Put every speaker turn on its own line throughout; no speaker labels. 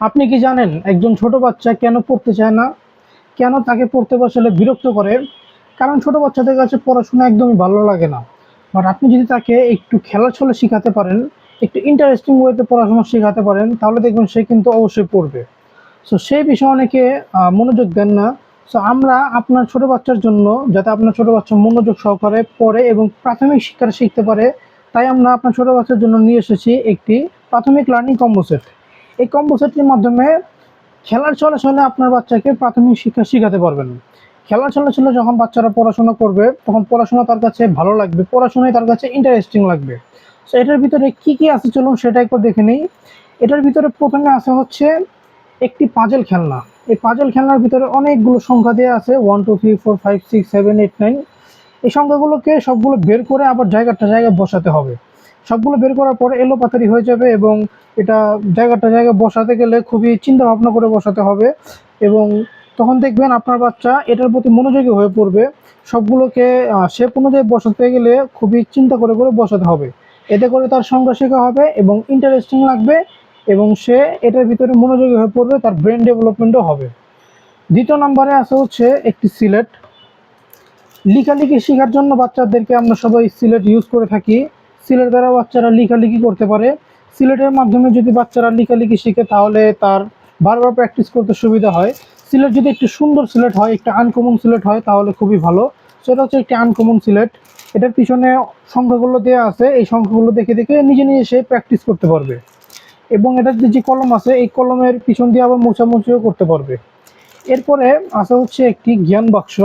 আপনি কি জানেন একজন ছোট বাচ্চা কেন পড়তে চায় না? কেন তাকে পড়তে বসালে বিরক্ত করে? কারণ ছোট বাচ্চাদের কাছে পড়াশোনা একদমই ভালো লাগে না। বাট আপনি যদি তাকে একটু খেলার ছলে শিখাতে পারেন, একটু ইন্টারেস্টিং ওয়েতে পড়াশোনা শেখাতে পারেন, তাহলে দেখবেন সে কিন্তু অবশ্যই পড়বে। সো সেই বিষয়ে অনেকে মনোযোগ দেন না। সো আমরা আপনার ছোট বাচ্চার জন্য, যাতে আপনার ছোট বাচ্চা মনোযোগ সহকারে পড়ে এবং প্রাথমিক শিক্ষাটা শিখতে পারে, তাই আমরা আপনার ছোট বাচ্চার জন্য নিয়ে এসেছি একটি প্রাথমিক লার্নিং কম্বো সেট। এই কম্বো সেটটির মাধ্যমে খেলার ছলে ছলে আপনার বাচ্চাকে প্রাথমিক শিক্ষা শিখাতে পারবেন। খেলার ছলে ছলে যখন বাচ্চারা পড়াশোনা করবে, তখন পড়াশোনা তার কাছে ভালো লাগবে, পড়াশোনায় তার কাছে ইন্টারেস্টিং লাগবে। সো এটার ভিতরে কি কি আছে চলুন সেটা একবার দেখে নিই। এটার ভিতরে প্রথমে আছে হচ্ছে একটি পাজল খেলনা। এই পাজল খেলনার ভিতরে অনেকগুলো সংখ্যা দেওয়া আছে, 1 2 3 4 5 6 7 8 9। এই সংখ্যাগুলোকে সবগুলো বের করে আবার জায়গায় বসাতে হবে। সবগুলো বের করার পরে এলোপাতাড়ি হয়ে যাবে এবং এটা জায়গায় বসাতে গেলে খুবই চিন্তা ভাবনা করে বসাতে হবে এবং তখন দেখবেন আপনার বাচ্চা এটার প্রতি মনোযোগী হয়ে পড়বে। সবগুলোকে শেপ অনুযায়ী বসাতে গেলে খুবই চিন্তা করে বসাতে হবে। এতে করে তার সংখ্যা শেখা হবে এবং ইন্টারেস্টিং লাগবে এবং সে এটার ভিতরে মনোযোগী হয়ে পড়বে, তার ব্রেন ডেভেলপমেন্টও হবে। দ্বিতীয় নম্বরে আছে হচ্ছে একটি সিলেট। লেখালেখি শেখার জন্য বাচ্চাদেরকে আমরা সবাই সিলেট ইউজ করে থাকি। সিলেট দ্বারা বাচ্চারা লেখালেখি করতে পারে। সিলেটের মাধ্যমে যদি বাচ্চারা লেখালেখি শিখে তাহলে তার বারবার প্র্যাকটিস করতে সুবিধা হয়। সিলেট যদি একটু সুন্দর সিলেট হয়, একটা আনকমন সিলেট হয়, তাহলে খুবই ভালো। সেটা হচ্ছে একটি আনকমন সিলেট। এটার পিছনে সংখ্যাগুলো দেওয়া আছে, এই সংখ্যাগুলো দেখে দেখে নিজে নিজে সে প্র্যাকটিস করতে পারবে এবং এটার যে কলম আছে, এই কলমের পিছন দিয়ে আবার মোছামুছিও করতে পারবে। এরপরে আছে হচ্ছে একটি জ্ঞান বাক্স।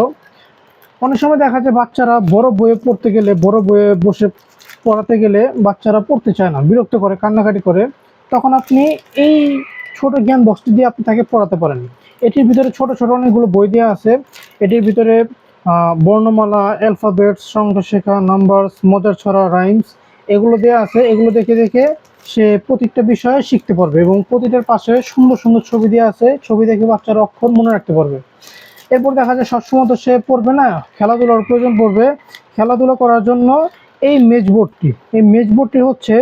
অনেক সময় দেখা যায় বাচ্চারা বড় বইয়ে পড়তে গেলে, বড় বইয়ে বসে পড়াতে গেলে বাচ্চারা পড়তে চায় না, বিরক্ত করে, কান্নাকাটি করে। তখন আপনি এই ছোট জ্ঞান বক্সটি দিয়ে আপনি তাকে পড়াতে পারেন। এটির ভিতরে ছোট ছোট অনেকগুলো বই দেওয়া আছে। এটির ভিতরে বর্ণমালা, অ্যালফাবেটস, সংখ্যা শেখা, নাম্বারস, মজার ছড়া, রাইমস এগুলো দেওয়া আছে। এগুলো দেখে দেখে সে প্রত্যেকটা বিষয়ে শিখতে পারবে এবং প্রতিটার পাশে সুন্দর সুন্দর ছবি দেওয়া আছে। ছবি দেখে বাচ্চারা অক্ষর মনে রাখতে পারবে। এরপর দেখা যায় সবসময় তো সে পড়বে না, খেলাধুলার প্রয়োজন পড়বে। খেলাধুলা করার জন্য এই মেজবোর্ডটি হচ্ছে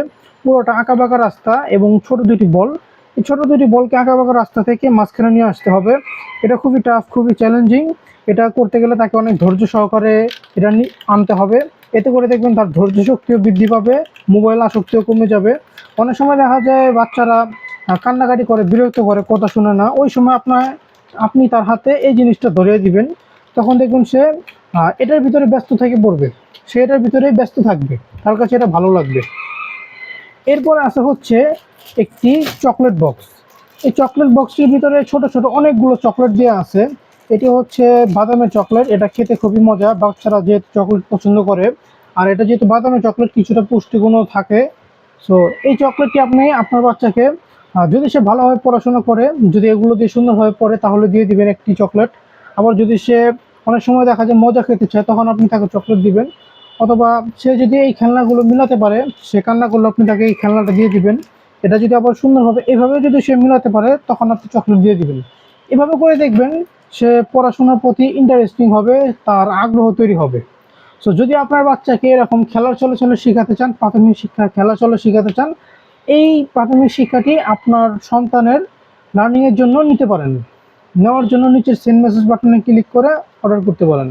পুরোটা আঁকাবাঁকা রাস্তা এবং ছোট দুটি বল। এই ছোট দুটি বলকে আঁকাবাঁকা রাস্তা থেকে মাঝখানে নিয়ে আসতে হবে। এটা খুবই টাফ, খুবই চ্যালেঞ্জিং। এটা করতে গেলে তাকে অনেক ধৈর্য সহকারে এটা আনতে হবে। এতে করে দেখবেন তার ধৈর্য শক্তিও বৃদ্ধি পাবে, মোবাইল আসক্তিও কমে যাবে। অনেক সময় দেখা যায় বাচ্চারা কান্নাকাটি করে, বিরক্ত করে, কথা শুনে না। ওই সময় আপনি তার হাতে এই জিনিসটা ধরিয়ে দিবেন। তখন দেখবেন সে এটার ভিতরে ব্যস্ত থেকে পড়বে, সে এটার ভিতরেই ব্যস্ত থাকবে, তার কাছে এটা ভালো লাগবে। এরপর আছে হচ্ছে একটি চকলেট বক্স। এই চকলেট বক্সটির ভিতরে ছোট ছোট অনেকগুলো চকলেট দেওয়া আছে। এটি হচ্ছে বাদামের চকলেট। এটা খেতে খুবই মজা, বাচ্চারা যেহেতু চকলেট পছন্দ করে। আর এটা যেহেতু বাদামের চকলেট, কিছুটা পুষ্টিগুণও থাকে। সো এই চকলেটটি আপনি আপনার বাচ্চাকে যদি সে ভালোভাবে পড়াশোনা করে, যদি এগুলো দিয়ে সুন্দরভাবে পড়ে, তাহলে দিয়ে দিবেন একটি চকলেট। আবার যদি সে অনেক সময় দেখা যায় মজা খেতে চায়, তখন আপনি তাকে চকলেট দিবেন। অথবা সে যদি এই খেলনাগুলো মিলাতে পারে, সে কান্না করলে আপনি তাকে এই খেলনাটা দিয়ে দিবেন। এটা যদি আবার সুন্দরভাবে এভাবে যদি সে মিলাতে পারে, তখন আপনি চকলেট দিয়ে দিবেন। এভাবে করে দেখবেন সে পড়াশোনার প্রতি ইন্টারেস্টিং হবে, তার আগ্রহ তৈরি হবে। সো যদি আপনার বাচ্চাকে এরকম খেলার ছলে ছলে শেখাতে চান, প্রাথমিক শিক্ষা খেলা চলে শেখাতে চান, এই প্রাথমিক শিক্ষাটি আপনার সন্তানের লার্নিংয়ের জন্য নিতে পারেন। নেওয়ার জন্য নিচের সেন্ড মেসেজ বাটনে ক্লিক করে অর্ডার করতে পারেন।